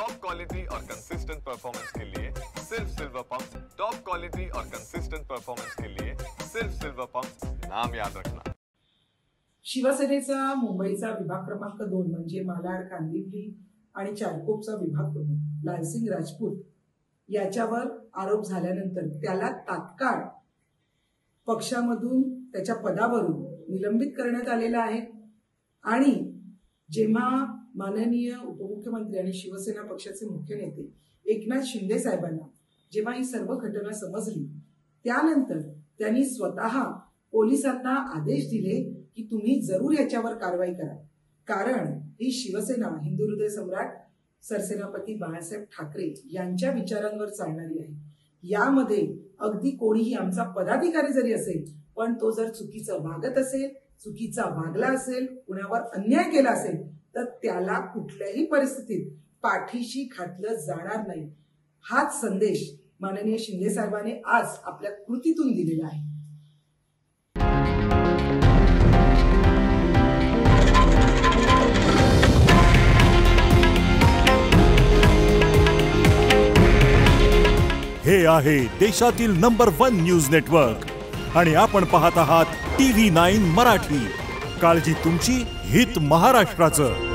Top quality और consistent performance के लिए सिर्फ सिल्वर पंप। टॉप क्वालिटी और कंसिस्टेंट परफॉर्मेंस के लिए सिर्फ सिल्वर पंप, नाम याद रखना। शिवसेनेचा मुंबईचा विभाग क्रमांक 2 म्हणजे मालाड, कांदिवली आणि चारकोपचा विभाग प्रमुख लालसिंग राजपूत याच्यावर आरोप झाल्यानंतर त्याला तात्काळ पक्षामधून त्याच्या पदावरून निलंबित करण्यात आलेला आहे। आणि जेव्हा माननीय उपमुख्यमंत्री आणि शिवसेना पक्षाचे मुख्य नेते एकनाथ शिंदे साहेबांना जेव्हा ही सर्व घटना समजली त्यानंतर त्यांनी स्वतः पोलिसांना आदेश दिले की तुम्ही जरूर याच्यावर कारवाई करा, कारण ही शिवसेना हिंदू हृदय सम्राट सरसेनापती बाळासाहेब ठाकरे यांच्या विचारांवर चालणारी आहे। यामध्ये अगदी कोणीही आमचा पदाधिकारी जरी असेल पण तो जर चुकीचं वागत असेल, चुकीचा वागला असेल, कुणावर अन्याय केला असेल तर त्याला कुठल्याही परिस्थितीत पाठीशी घातलं जाणार नाही। हाच संदेश माननीय शिंदे साहेबांनी आज आपल्या कृतीतून दिलेला आहे। हे आहे देशातील नंबर 1 न्यूज नेटवर्क आणि आपण पाहत आहात TV9 मराठी। काळजी तुमची, हित महाराष्ट्राचं।